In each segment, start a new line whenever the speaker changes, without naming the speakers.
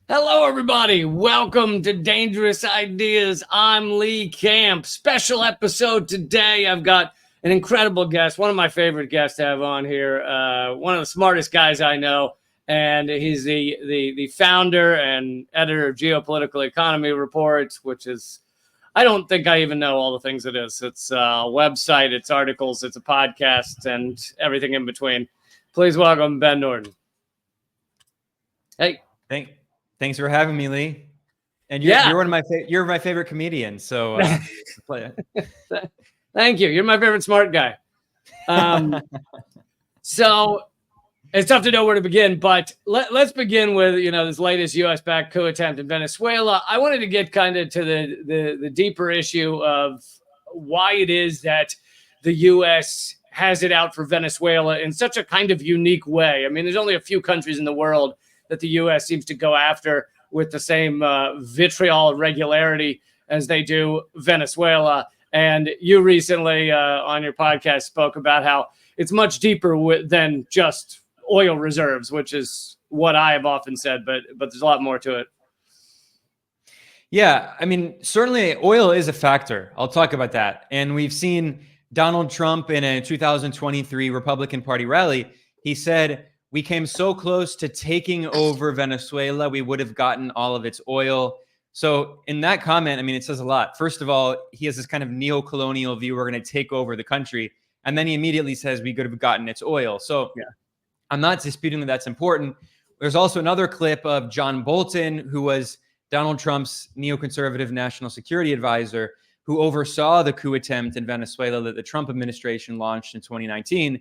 Hello, everybody. Welcome to Dangerous Ideas. I'm Lee Camp. Special episode today. I've got an incredible guest, one of my favorite guests to have on here, one of the smartest guys I know, and he's the founder and editor of Geopolitical Economy Reports, which is, I don't think I even know all the things it is. It's a website, it's articles, it's a podcast, and everything in between. Please welcome Ben Norton. Hey.
Thanks for having me, Lee. And you're one of you're my favorite comedian. So
thank you. You're my favorite smart guy. So it's tough to know where to begin, but let's begin with this latest U.S.-backed coup attempt in Venezuela. I wanted to get kind of to the deeper issue of why it is that the U.S. has it out for Venezuela in such a kind of unique way. I mean, there's only a few countries in the world that the U.S. seems to go after with the same vitriol regularity as they do Venezuela. And you recently on your podcast spoke about how it's much deeper than just oil reserves, which is what I have often said, but there's a lot more to it.
Yeah, I mean, certainly oil is a factor. I'll talk about that. And we've seen Donald Trump in a 2023 Republican Party rally. He said, "We came so close to taking over Venezuela, we would have gotten all of its oil." So in that comment, I mean, it says a lot. First of all, he has this kind of neo-colonial view, we're going to take over the country. And then he immediately says we could have gotten its oil. So yeah. I'm not disputing that that's important. There's also another clip of John Bolton, who was Donald Trump's neoconservative national security advisor, who oversaw the coup attempt in Venezuela that the Trump administration launched in 2019.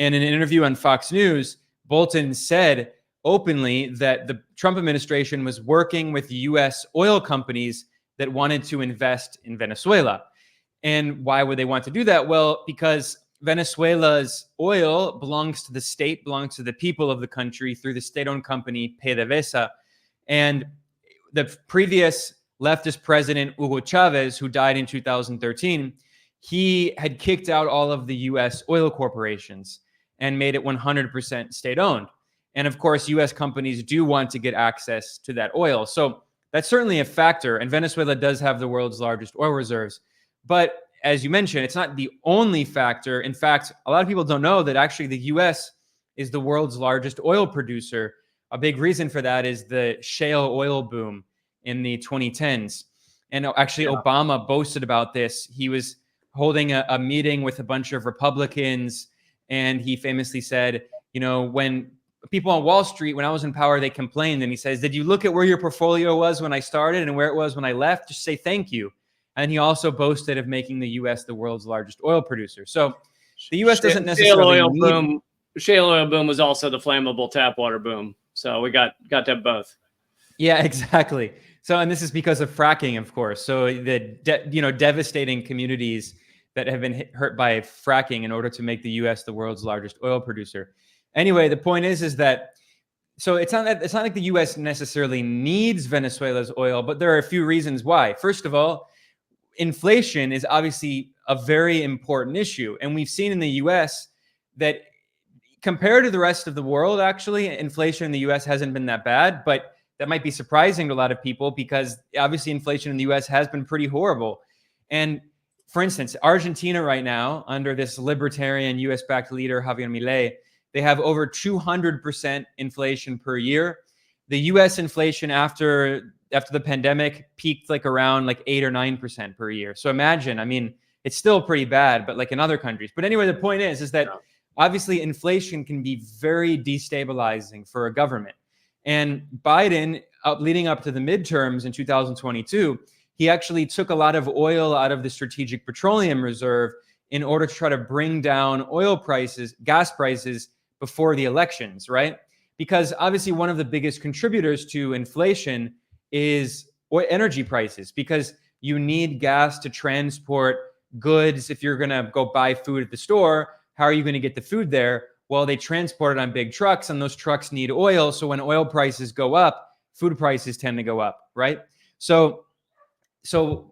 And in an interview on Fox News, Bolton said openly that the Trump administration was working with U.S. oil companies that wanted to invest in Venezuela. And why would they want to do that? Well, because Venezuela's oil belongs to the state, belongs to the people of the country through the state-owned company PDVSA. And the previous leftist president, Hugo Chavez, who died in 2013, he had kicked out all of the U.S. oil corporations and made it 100% state-owned. And of course, U.S. companies do want to get access to that oil. So that's certainly a factor. And Venezuela does have the world's largest oil reserves. But as you mentioned, it's not the only factor. In fact, a lot of people don't know that actually the U.S. is the world's largest oil producer. A big reason for that is the shale oil boom in the 2010s. And actually, Obama boasted about this. He was holding a meeting with a bunch of Republicans, and he famously said, when people on Wall Street, when I was in power, they complained. And he says, "Did you look at where your portfolio was when I started and where it was when I left? Just say thank you." And he also boasted of making the U.S. the world's largest oil producer. So the U.S. doesn't necessarily
Shale oil boom was also the flammable tap water boom. So we got to have both.
Yeah, exactly. So, and this is because of fracking, of course. So the devastating communities that have been hurt by fracking in order to make the U.S. the world's largest oil producer. Anyway, the point is that so it's not like the U.S. necessarily needs Venezuela's oil, but there are a few reasons why. First of all, inflation is obviously a very important issue, and we've seen in the U.S. that compared to the rest of the world, actually, inflation in the U.S. hasn't been that bad, but that might be surprising to a lot of people because obviously inflation in the U.S. has been pretty horrible. And for instance, Argentina right now, under this libertarian U.S.-backed leader, Javier Milei, they have over 200% inflation per year. The U.S. inflation after the pandemic peaked around 8 or 9% per year. So imagine, I mean, it's still pretty bad, but in other countries. But anyway, the point is that obviously inflation can be very destabilizing for a government. And Biden, leading up to the midterms in 2022, he actually took a lot of oil out of the Strategic Petroleum Reserve in order to try to bring down oil prices, gas prices before the elections, right? Because obviously one of the biggest contributors to inflation is energy prices, because you need gas to transport goods. If you're going to go buy food at the store, how are you going to get the food there? Well, they transport it on big trucks, and those trucks need oil. So when oil prices go up, food prices tend to go up, right? So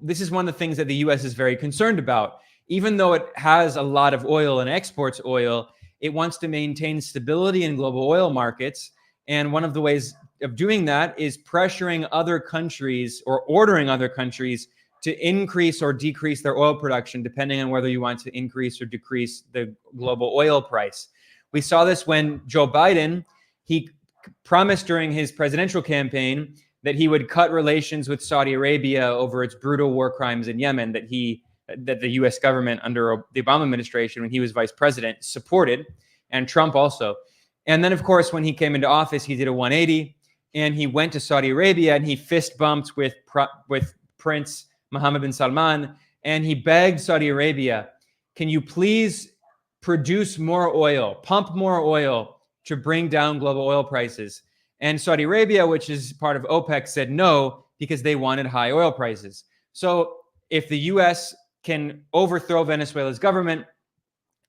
this is one of the things that the U.S. is very concerned about. Even though it has a lot of oil and exports oil, it wants to maintain stability in global oil markets. And one of the ways doing that is pressuring other countries or ordering other countries to increase or decrease their oil production, depending on whether you want to increase or decrease the global oil price. We saw this when Joe Biden, he promised during his presidential campaign that he would cut relations with Saudi Arabia over its brutal war crimes in Yemen that the U.S. government under the Obama administration, when he was vice president, supported, and Trump also. And then, of course, when he came into office, he did a 180, and he went to Saudi Arabia and he fist bumped with Prince Mohammed bin Salman, and he begged Saudi Arabia, can you please produce more oil, pump more oil to bring down global oil prices? And Saudi Arabia, which is part of OPEC, said no, because they wanted high oil prices. So if the U.S. can overthrow Venezuela's government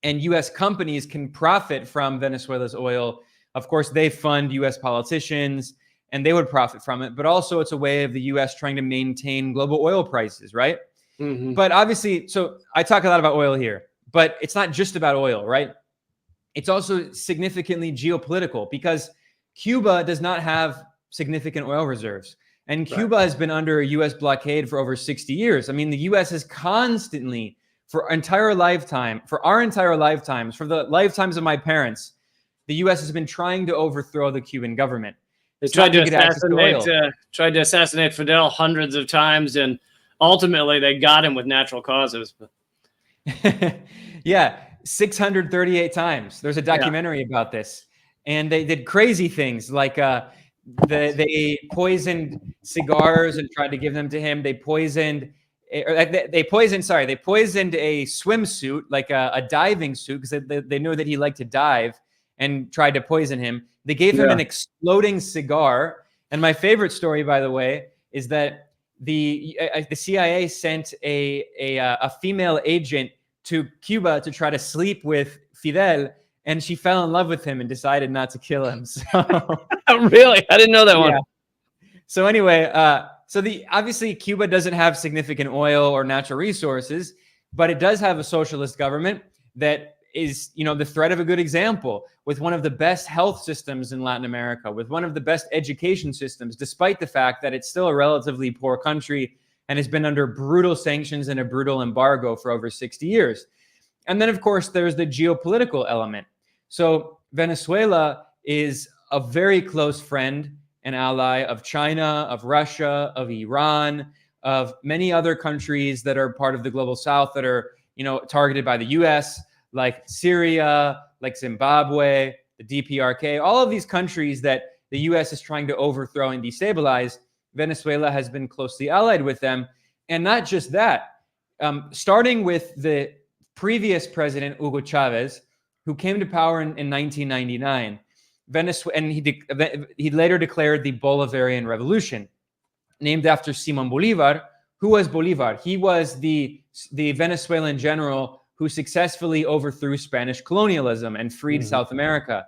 and U.S. companies can profit from Venezuela's oil, of course, they fund U.S. politicians and they would profit from it. But also it's a way of the U.S. trying to maintain global oil prices, right? Mm-hmm. But obviously, so I talk a lot about oil here, but it's not just about oil, right? It's also significantly geopolitical because Cuba does not have significant oil reserves. And Cuba has been under a U.S. blockade for over 60 years. I mean, the U.S. has constantly, for our entire lifetimes, for the lifetimes of my parents, the U.S. has been trying to overthrow the Cuban government.
They tried to assassinate Fidel hundreds of times, and ultimately they got him with natural causes.
Yeah, 638 times. There's a documentary about this. And they did crazy things like they poisoned cigars and tried to give them to him. They poisoned a swimsuit, like a diving suit, because they knew that he liked to dive, and tried to poison him. They gave him an exploding cigar. And my favorite story, by the way, is that the CIA sent a female agent to Cuba to try to sleep with Fidel. And she fell in love with him and decided not to kill him. So,
really? I didn't know that one.
So anyway, obviously Cuba doesn't have significant oil or natural resources, but it does have a socialist government that is, the threat of a good example, with one of the best health systems in Latin America, with one of the best education systems, despite the fact that it's still a relatively poor country and has been under brutal sanctions and a brutal embargo for over 60 years. And then, of course, there's the geopolitical element. So Venezuela is a very close friend and ally of China, of Russia, of Iran, of many other countries that are part of the global south that are, targeted by the U.S., like Syria, like Zimbabwe, the DPRK, all of these countries that the U.S. is trying to overthrow and destabilize. Venezuela has been closely allied with them. And not just that, starting with the previous president, Hugo Chavez, who came to power in 1999, and he later declared the Bolivarian Revolution, named after Simon Bolivar. Who was Bolivar? He was the Venezuelan general who successfully overthrew Spanish colonialism and freed South America.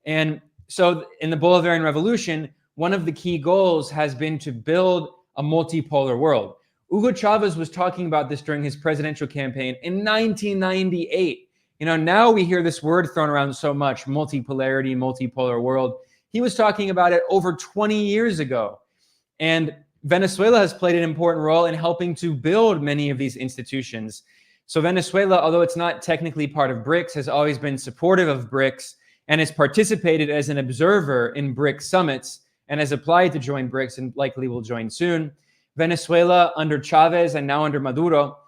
And so in the Bolivarian Revolution, one of the key goals has been to build a multipolar world. Hugo Chavez was talking about this during his presidential campaign in 1998. Now we hear this word thrown around so much, multipolarity, multipolar world. He was talking about it over 20 years ago. And Venezuela has played an important role in helping to build many of these institutions. So Venezuela, although it's not technically part of BRICS, has always been supportive of BRICS and has participated as an observer in BRICS summits and has applied to join BRICS and likely will join soon. Venezuela, under Chavez and now under Maduro,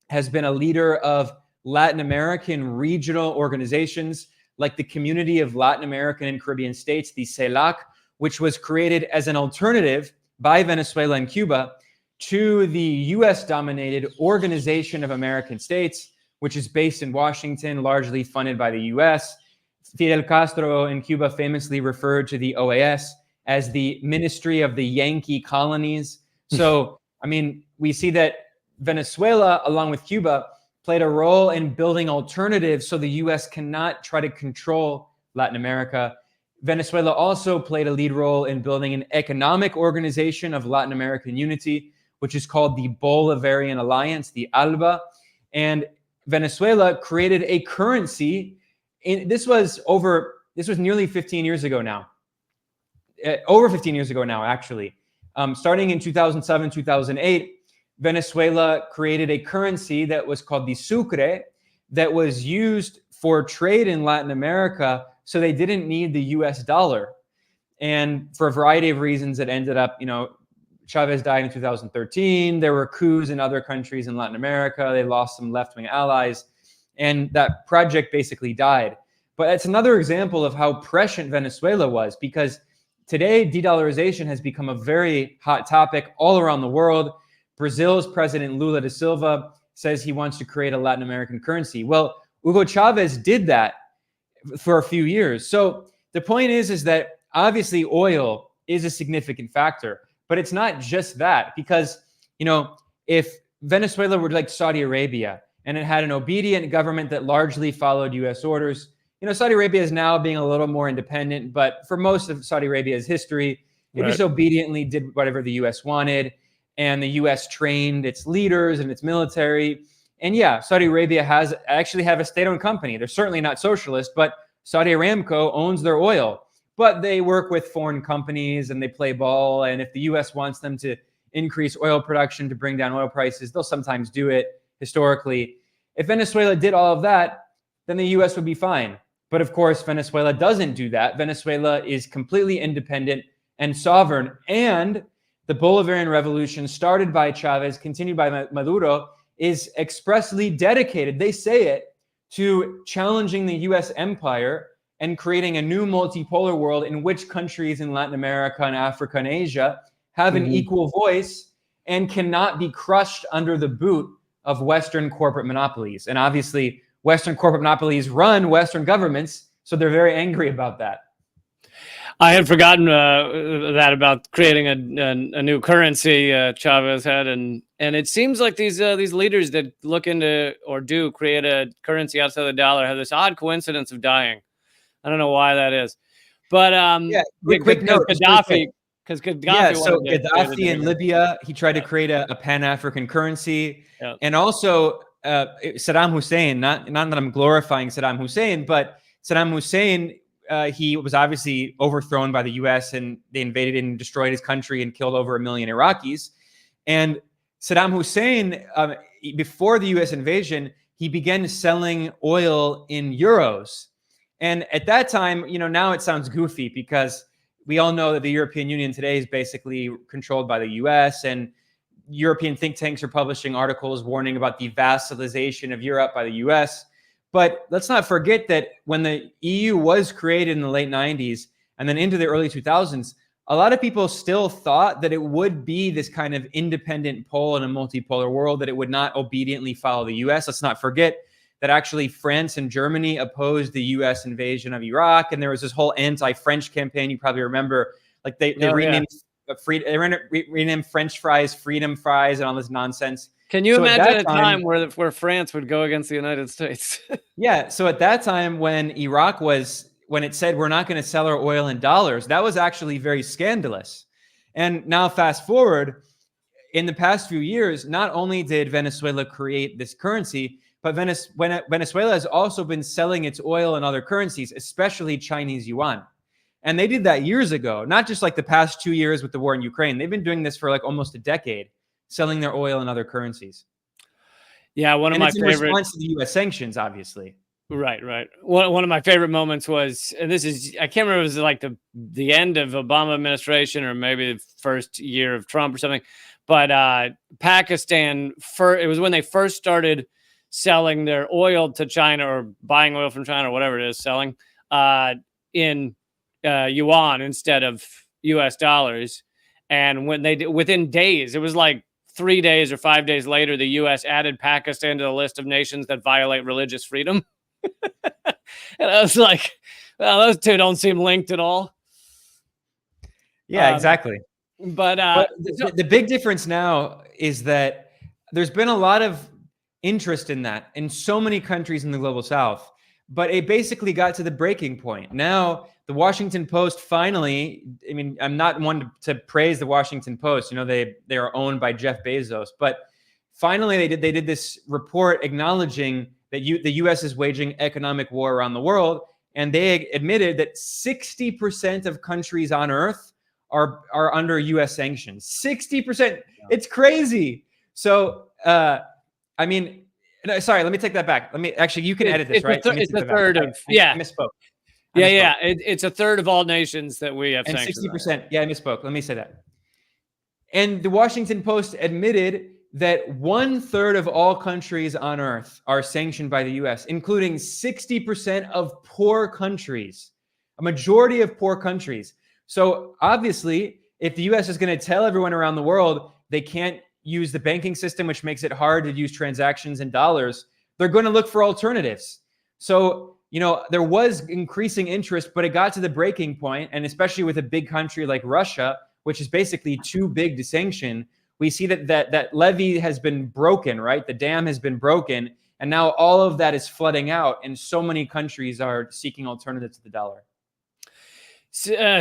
has been a leader of Latin American regional organizations like the Community of Latin American and Caribbean States, the CELAC, which was created as an alternative by Venezuela and Cuba to the US-dominated Organization of American States, which is based in Washington, largely funded by the US. Fidel Castro in Cuba famously referred to the OAS as the Ministry of the Yankee Colonies. So, we see that Venezuela, along with Cuba, played a role in building alternatives so the U.S. cannot try to control Latin America. Venezuela also played a lead role in building an economic organization of Latin American unity, which is called the Bolivarian Alliance, the ALBA. And Venezuela created a currency. This was nearly 15 years ago now. over 15 years ago now, actually. Starting in 2007, 2008, Venezuela created a currency that was called the sucre that was used for trade in Latin America, so they didn't need the US dollar. And for a variety of reasons, it ended up, Chavez died in 2013. There were coups in other countries in Latin America. They lost some left-wing allies, and that project basically died. But it's another example of how prescient Venezuela was, because today de-dollarization has become a very hot topic all around the world. Brazil's president Lula da Silva says he wants to create a Latin American currency. Well, Hugo Chavez did that for a few years. So the point is that obviously oil is a significant factor, but it's not just that, because, if Venezuela were like Saudi Arabia and it had an obedient government that largely followed US orders, Saudi Arabia is now being a little more independent, but for most of Saudi Arabia's history, it just obediently did whatever the US wanted, and the US trained its leaders and its military. And yeah, Saudi Arabia actually have a state-owned company. They're certainly not socialist, but Saudi Aramco owns their oil. But they work with foreign companies and they play ball. And if the US wants them to increase oil production to bring down oil prices, they'll sometimes do it historically. If Venezuela did all of that, then the US would be fine. But of course, Venezuela doesn't do that. Venezuela is completely independent and sovereign. And the Bolivarian revolution started by Chavez, continued by Maduro, is expressly dedicated, they say it, to challenging the US empire and creating a new multipolar world in which countries in Latin America and Africa and Asia have an equal voice and cannot be crushed under the boot of Western corporate monopolies. And obviously, Western corporate monopolies run Western governments, so they're very angry about that.
I had forgotten that about creating a new currency Chavez had, and it seems like these leaders that look into or do create a currency outside the dollar have this odd coincidence of dying. I don't know why that is, but
quick note,
Gaddafi. Because
Gaddafi in Libya, he tried to create a Pan-African currency, and also Saddam Hussein. Not that I'm glorifying Saddam Hussein, but Saddam Hussein, he was obviously overthrown by the U.S. and they invaded and destroyed his country and killed over 1 million Iraqis. And Saddam Hussein, before the U.S. invasion, he began selling oil in euros. And at that time, now it sounds goofy because we all know that the European Union today is basically controlled by the US, and European think tanks are publishing articles warning about the vassalization of Europe by the US. But let's not forget that when the EU was created in the late 90s and then into the early 2000s, a lot of people still thought that it would be this kind of independent pole in a multipolar world, that it would not obediently follow the US. Let's not forget that actually France and Germany opposed the U.S. invasion of Iraq, and there was this whole anti-French campaign. You probably remember, like they renamed renamed French fries Freedom Fries and all this nonsense.
Can you imagine a time where France would go against the United States?
Yeah. So at that time, when it said we're not going to sell our oil in dollars, that was actually very scandalous. And now fast forward, in the past few years, not only did Venezuela create this currency, but Venezuela has also been selling its oil in other currencies, especially Chinese yuan. And they did that years ago, not just like the past 2 years with the war in Ukraine. They've been doing this for like almost a decade, selling their oil in other currencies.
Yeah, one of my favorite.
In response to the U.S. sanctions, obviously.
Right. One of my favorite moments was, and this is, I can't remember if it was like the end of Obama administration or maybe the first year of Trump or something, but Pakistan, it was when they first started selling their oil to China, or buying oil from China, or whatever it is, selling in yuan instead of US dollars. And when they did, within days, it was like 3 days or 5 days later, the US added Pakistan to the list of nations that violate religious freedom. And I was like, well, those two don't seem linked at all.
Yeah, exactly.
But
the big difference now is that there's been a lot of interest in that in so many countries in the global south, but it basically got to the breaking point. Now the Washington Post finally, I mean, I'm not one to praise the Washington Post, they are owned by Jeff Bezos, but finally they did this report acknowledging that the US is waging economic war around the world, and they admitted that 60% of countries on earth are under U.S. sanctions. 60%. It's crazy. So, I mean, no, sorry, let me take that back. You can edit this, right?
It's a third of, yeah.
I misspoke.
Yeah. It's a third of all nations that we have
and
sanctions
60%. Yeah, I misspoke. Let me say that. And the Washington Post admitted that 1/3 of all countries on earth are sanctioned by the US, including 60% of poor countries, a majority of poor countries. So obviously, if the US is going to tell everyone around the world they can't use the banking system, which makes it hard to use transactions in dollars, they're going to look for alternatives. So, there was increasing interest, but it got to the breaking point, and especially with a big country like Russia, which is basically too big to sanction, we see that levee has been broken, right? The dam has been broken, and now all of that is flooding out, and so many countries are seeking alternatives to the dollar.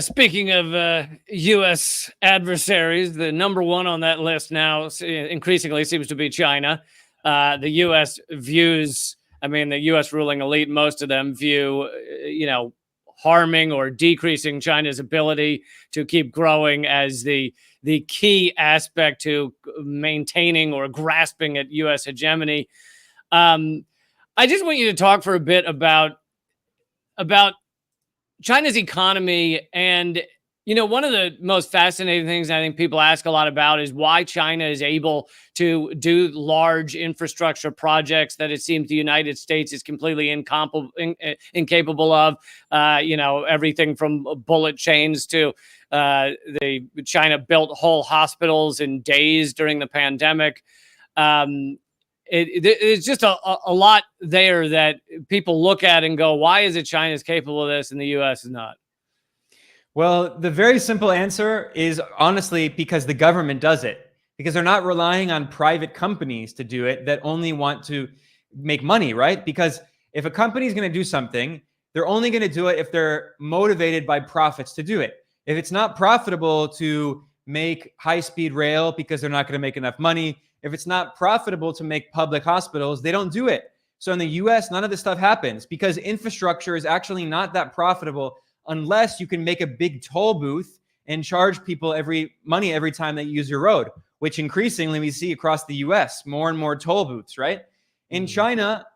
Speaking of U.S. adversaries, the number one on that list now increasingly seems to be China. The U.S. views, the U.S. ruling elite, most of them view, harming or decreasing China's ability to keep growing as the key aspect to maintaining or grasping at U.S. hegemony. I just want you to talk for a bit about China's economy. And, one of the most fascinating things I think people ask a lot about is why China is able to do large infrastructure projects that it seems the United States is completely incapable of. Everything from bullet chains to China built whole hospitals in days during the pandemic. It's just a lot there that people look at and go, why is it China's capable of this and the U.S. is not?
Well, the very simple answer is honestly because the government does it, because they're not relying on private companies to do it that only want to make money, right? Because if a company is going to do something, they're only going to do it if they're motivated by profits to do it. If it's not profitable to make high-speed rail because they're not going to make enough money, if it's not profitable to make public hospitals, they don't do it. So in the US, none of this stuff happens because infrastructure is actually not that profitable unless you can make a big toll booth and charge people money every time they use your road, which increasingly we see across the US, more and more toll booths, right? In China,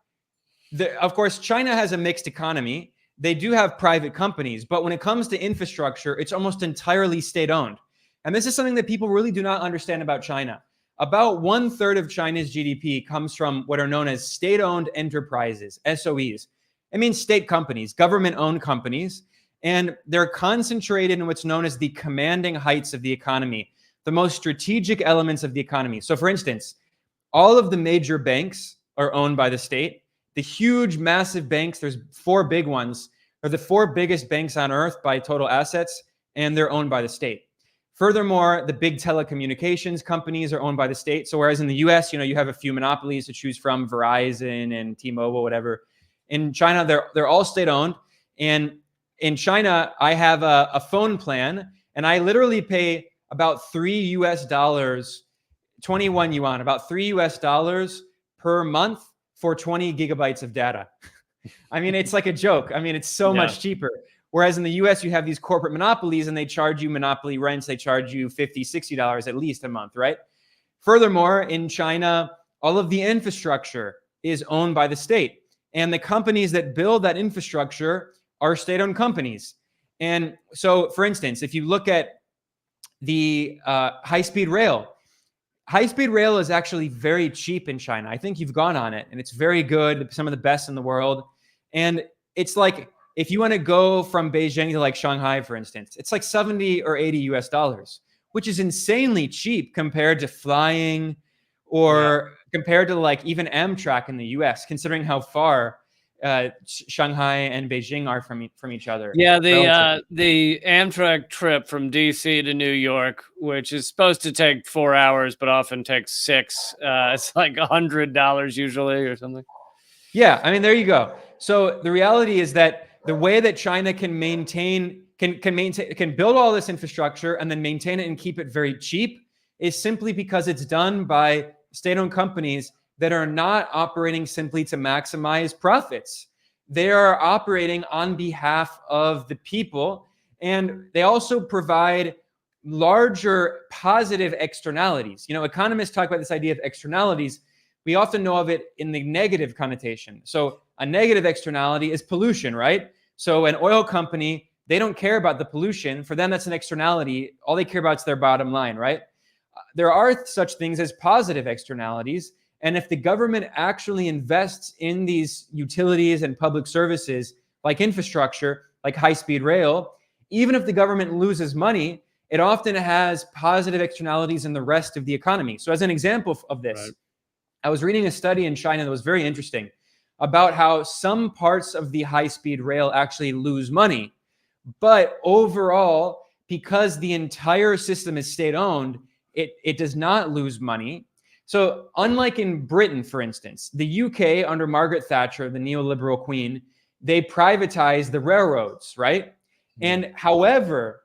of course, China has a mixed economy. They do have private companies, but when it comes to infrastructure, it's almost entirely state-owned. And this is something that people really do not understand about China. About 1/3 of China's GDP comes from what are known as state-owned enterprises, SOEs. It means state companies, government-owned companies, and they're concentrated in what's known as the commanding heights of the economy, the most strategic elements of the economy. So for instance, all of the major banks are owned by the state. The huge, massive banks, there's 4 big ones, are the 4 biggest banks on earth by total assets, and they're owned by the state. Furthermore, the big telecommunications companies are owned by the state. So whereas in the US, you have a few monopolies to choose from, Verizon and T-Mobile, whatever. In China, they're all state-owned. And in China, I have a phone plan, and I literally pay about $3, 21 yuan, about $3 per month for 20 gigabytes of data. It's like a joke. It's so much cheaper. Whereas in the US, you have these corporate monopolies and they charge you monopoly rents. They charge you $50, $60 at least a month, right? Furthermore, in China, all of the infrastructure is owned by the state. And the companies that build that infrastructure are state-owned companies. And so, for instance, if you look at the high-speed rail is actually very cheap in China. I think you've gone on it, and it's very good, some of the best in the world. And it's like, if you want to go from Beijing to like Shanghai, for instance, it's like $70 or $80, which is insanely cheap compared to flying or compared to like even Amtrak in the US, considering how far Shanghai and Beijing are from each other.
Yeah, the Amtrak trip from DC to New York, which is supposed to take 4 hours, but often takes 6. It's like $100 usually or something.
Yeah, there you go. So the reality is that the way that China can build all this infrastructure and then maintain it and keep it very cheap is simply because it's done by state-owned companies that are not operating simply to maximize profits. They are operating on behalf of the people, and they also provide larger positive externalities. Economists talk about this idea of externalities. We often know of it in the negative connotation. So a negative externality is pollution, right? So an oil company, they don't care about the pollution. For them, that's an externality. All they care about is their bottom line, right? There are such things as positive externalities. And if the government actually invests in these utilities and public services like infrastructure, like high-speed rail, even if the government loses money, it often has positive externalities in the rest of the economy. So as an example of this, right, I was reading a study in China that was very interesting about how some parts of the high-speed rail actually lose money. But overall, because the entire system is state-owned, it does not lose money. So unlike in Britain, for instance, the UK under Margaret Thatcher, the neoliberal queen, they privatized the railroads, right? Mm-hmm. And however,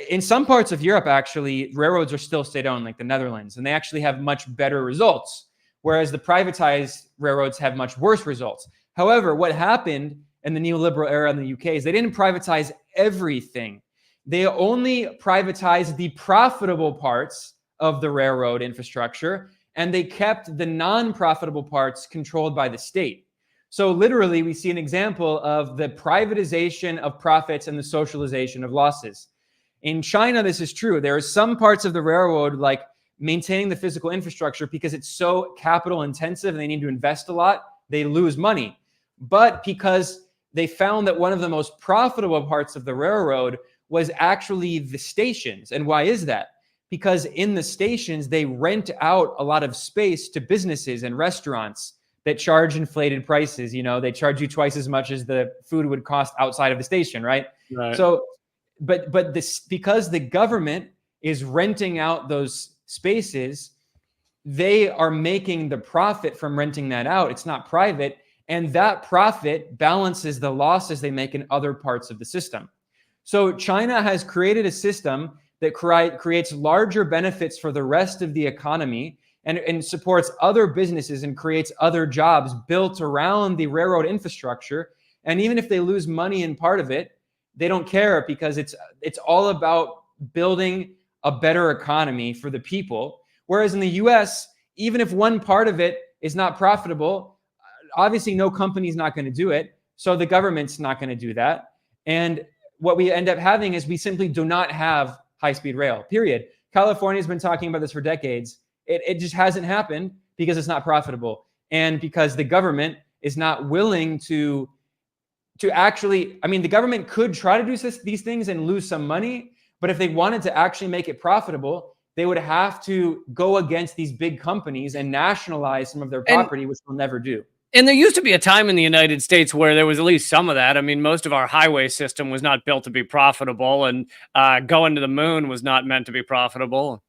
in some parts of Europe, actually, railroads are still state-owned, like the Netherlands, and they actually have much better results, whereas the privatized railroads have much worse results. However, what happened in the neoliberal era in the UK is they didn't privatize everything. They only privatized the profitable parts of the railroad infrastructure, and they kept the non-profitable parts controlled by the state. So literally, we see an example of the privatization of profits and the socialization of losses. In China, this is true. There are some parts of the railroad, like maintaining the physical infrastructure, because it's so capital intensive and they need to invest a lot, they lose money. But because they found that one of the most profitable parts of the railroad was actually the stations. And why is that? Because in the stations, they rent out a lot of space to businesses and restaurants that charge inflated prices. They charge you twice as much as the food would cost outside of the station, right? Right. So, but this, because the government is renting out those spaces, they are making the profit from renting that out. It's not private. And that profit balances the losses they make in other parts of the system. So China has created a system that creates larger benefits for the rest of the economy and supports other businesses and creates other jobs built around the railroad infrastructure. And even if they lose money in part of it, they don't care, because it's all about building a better economy for the people. Whereas in the US, even if one part of it is not profitable, obviously no company's not going to do it. So the government's not going to do that. And what we end up having is we simply do not have high-speed rail, period. California's been talking about this for decades. It just hasn't happened because it's not profitable, and because the government is not willing to actually, the government could try to do these things and lose some money, but if they wanted to actually make it profitable, they would have to go against these big companies and nationalize some of their property, which they'll never do.
And there used to be a time in the United States where there was at least some of that. Most of our highway system was not built to be profitable, and going to the moon was not meant to be profitable.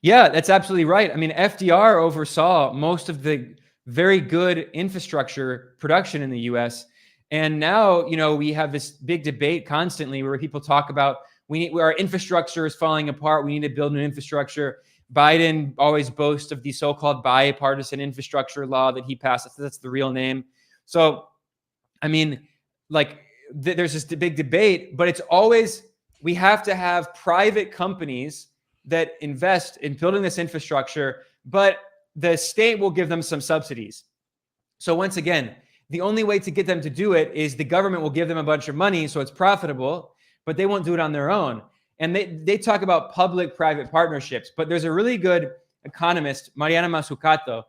Yeah, that's absolutely right. FDR oversaw most of the very good infrastructure production in the US. And now, we have this big debate constantly where people talk about our infrastructure is falling apart. We need to build new infrastructure. Biden always boasts of the so-called bipartisan infrastructure law that he passed. That's the real name. So, there's this big debate, but it's always, we have to have private companies that invest in building this infrastructure, but the state will give them some subsidies. So once again, the only way to get them to do it is the government will give them a bunch of money so it's profitable, but they won't do it on their own. And they talk about public-private partnerships, but there's a really good economist, Mariana Mazzucato,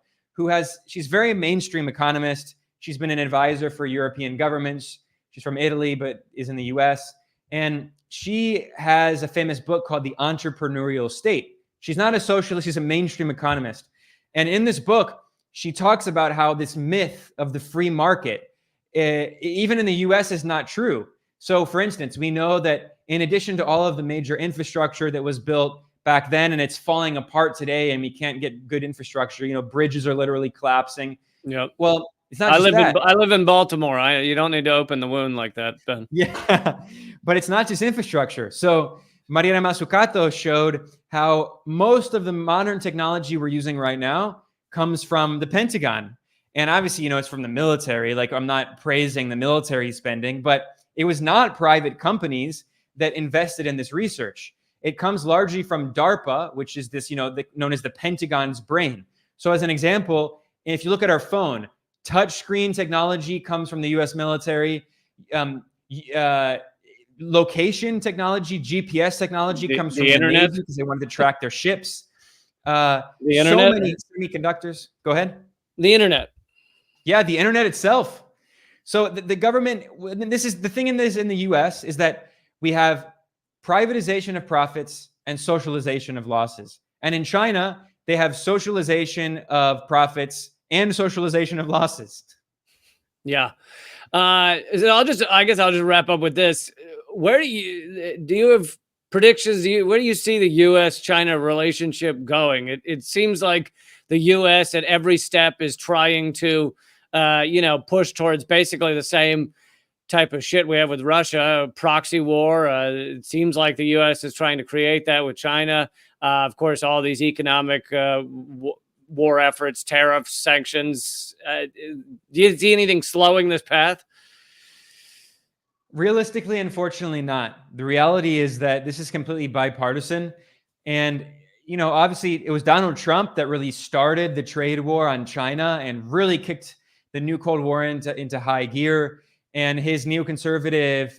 she's very mainstream economist. She's been an advisor for European governments. She's from Italy, but is in the US. And she has a famous book called The Entrepreneurial State. She's not a socialist, she's a mainstream economist. And in this book, she talks about how this myth of the free market, even in the US, is not true. So for instance, we know that in addition to all of the major infrastructure that was built back then, and it's falling apart today, and we can't get good infrastructure, bridges are literally collapsing.
Yep.
Well, it's not just that.
I live in Baltimore. You don't need to open the wound like that, Ben.
Yeah, but it's not just infrastructure. So Mariana Mazzucato showed how most of the modern technology we're using right now comes from the Pentagon. And obviously, it's from the military. Like, I'm not praising the military spending, but it was not private companies that invested in this research. it comes largely from DARPA, which is this, known as the Pentagon's brain. So as an example, if you look at our phone, touch screen technology comes from the US military. Location technology, GPS technology comes from the
internet,
Navy because they wanted to track their ships.
the
So
internet,
many semiconductors. Go ahead.
the internet.
Yeah, the internet itself. So the government, this is the thing in the US is that we have privatization of profits and socialization of losses. And in China, they have socialization of profits and socialization of losses.
Yeah. I guess I'll just wrap up with this. Where do you have predictions? Where do you see the U.S.-China relationship going? It seems like the U.S. at every step is trying to, push towards basically the same type of shit we have with Russia, proxy war. It seems like the U.S. is trying to create that with China. Of course, all these economic war efforts, tariffs, sanctions. Do you see anything slowing this path?
Realistically, unfortunately not. The reality is that this is completely bipartisan. And, obviously it was Donald Trump that really started the trade war on China and really kicked the new Cold War into high gear. And his neoconservative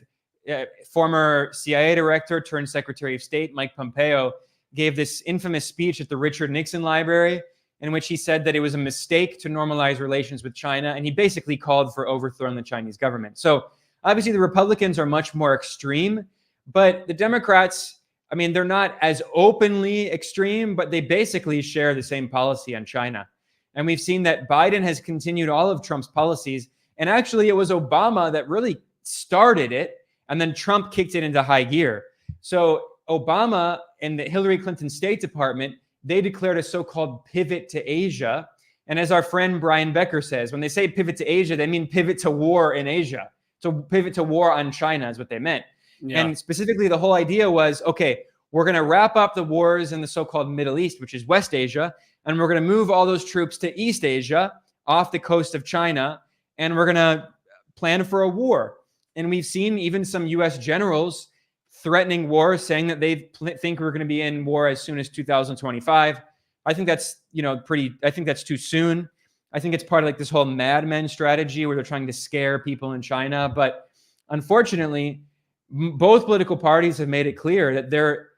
former CIA director turned Secretary of State, Mike Pompeo, gave this infamous speech at the Richard Nixon Library in which he said that it was a mistake to normalize relations with China. And he basically called for overthrowing the Chinese government. So obviously, the Republicans are much more extreme, but the Democrats, they're not as openly extreme, but they basically share the same policy on China. And we've seen that Biden has continued all of Trump's policies. And actually, it was Obama that really started it, and then Trump kicked it into high gear. So Obama and the Hillary Clinton State Department, they declared a so-called pivot to Asia. And as our friend Brian Becker says, when they say pivot to Asia, they mean pivot to war in Asia. So pivot to war on China is what they meant. Yeah. And specifically, the whole idea was, okay, we're going to wrap up the wars in the so-called Middle East, which is West Asia, and we're going to move all those troops to East Asia off the coast of China, and we're going to plan for a war. And we've seen even some U.S. generals threatening war, saying that they think we're going to be in war as soon as 2025. I think that's, I think that's too soon. I think it's part of like this whole Mad Men strategy where they're trying to scare people in China. But unfortunately, both political parties have made it clear that they're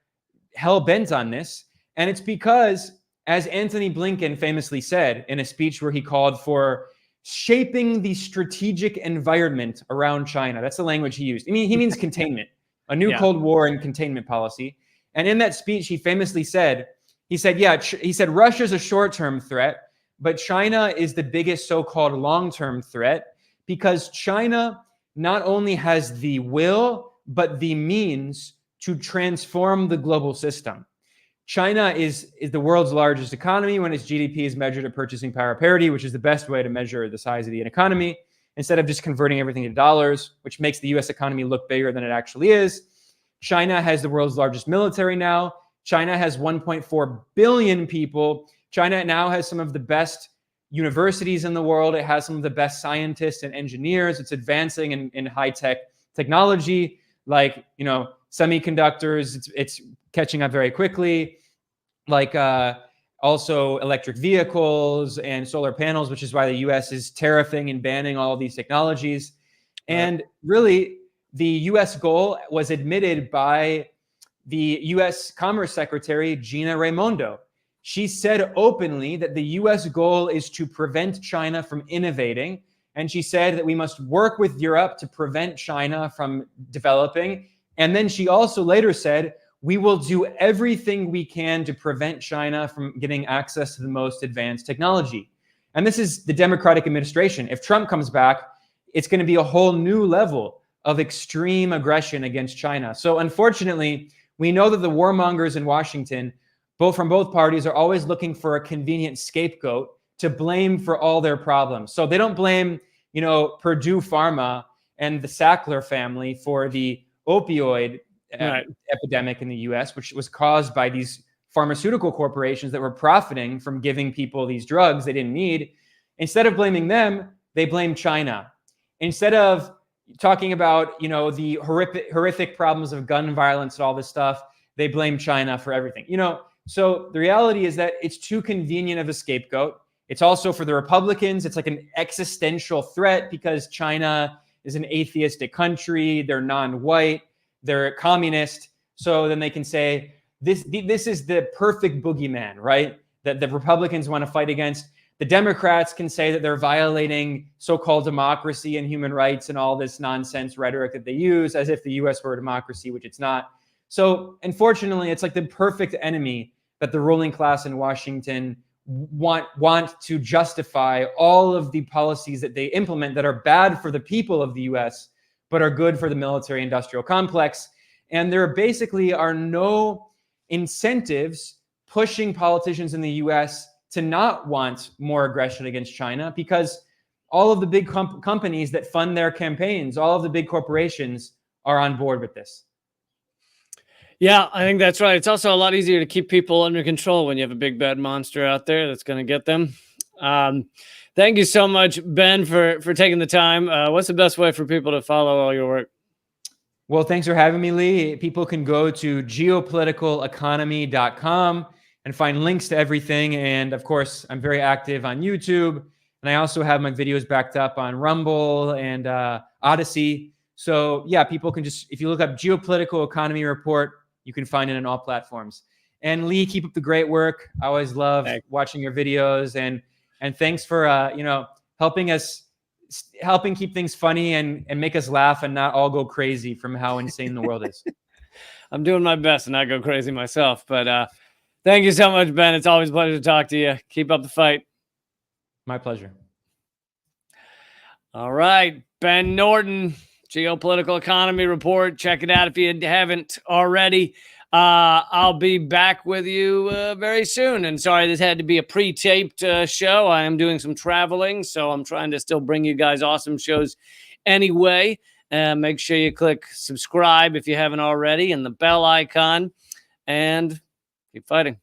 hell-bent on this. And it's because, as Antony Blinken famously said in a speech where he called for shaping the strategic environment around China. That's the language he used. He means containment, a new Cold War and containment policy. And in that speech, he famously said, Russia's a short-term threat, but China is the biggest so-called long-term threat because China not only has the will, but the means to transform the global system. China is the world's largest economy when its GDP is measured at purchasing power parity, which is the best way to measure the size of the economy, instead of just converting everything to dollars, which makes the US economy look bigger than it actually is. China has the world's largest military now. China has 1.4 billion people. China now has some of the best universities in the world. It has some of the best scientists and engineers. It's advancing in high-tech technology, like, semiconductors. It's catching up very quickly, like also electric vehicles and solar panels, which is why the US is tariffing and banning all of these technologies. And really, the US goal was admitted by the US Commerce Secretary, Gina Raimondo. She said openly that the US goal is to prevent China from innovating. And she said that we must work with Europe to prevent China from developing. And then she also later said, we will do everything we can to prevent China from getting access to the most advanced technology. And this is the Democratic administration. If Trump comes back, it's going to be a whole new level of extreme aggression against China. So unfortunately, we know that the warmongers in Washington, from both parties, are always looking for a convenient scapegoat to blame for all their problems. So they don't blame, Purdue Pharma and the Sackler family for the opioid epidemic in the US, which was caused by these pharmaceutical corporations that were profiting from giving people these drugs they didn't need. Instead of blaming them, they blame China. Instead of talking about, the horrific problems of gun violence and all this stuff, they blame China for everything. You know, so the reality is that it's too convenient of a scapegoat. It's also for the Republicans, it's like an existential threat because China is an atheistic country, they're non-white, they're communist. So then they can say, this is the perfect boogeyman, right? That the Republicans want to fight against. The Democrats can say that they're violating so-called democracy and human rights and all this nonsense rhetoric that they use as if the US were a democracy, which it's not. So unfortunately, it's like the perfect enemy that the ruling class in Washington want to justify all of the policies that they implement that are bad for the people of the US, but are good for the military industrial complex. And there basically are no incentives pushing politicians in the US to not want more aggression against China, because all of the big companies that fund their campaigns, all of the big corporations are on board with this.
Yeah, I think that's right. It's also a lot easier to keep people under control when you have a big bad monster out there that's going to get them. Thank you so much, Ben, for taking the time. What's the best way for people to follow all your work?
Well, thanks for having me, Lee. People can go to geopoliticaleconomy.com and find links to everything. And of course, I'm very active on YouTube. And I also have my videos backed up on Rumble and Odyssey. So yeah, people can just, if you look up Geopolitical Economy Report, you can find it on all platforms. And Lee, keep up the great work. I always love watching your videos, and thanks for helping keep things funny and make us laugh and not all go crazy from how insane the world is.
I'm doing my best to not go crazy myself, but thank you so much, Ben. It's always a pleasure to talk to you. Keep up the fight.
My pleasure.
All right, Ben Norton, Geopolitical Economy Report. Check it out if you haven't already. I'll be back with you very soon. And sorry, this had to be a pre-taped show. I am doing some traveling, so I'm trying to still bring you guys awesome shows anyway. Make sure you click subscribe if you haven't already, and the bell icon, and keep fighting.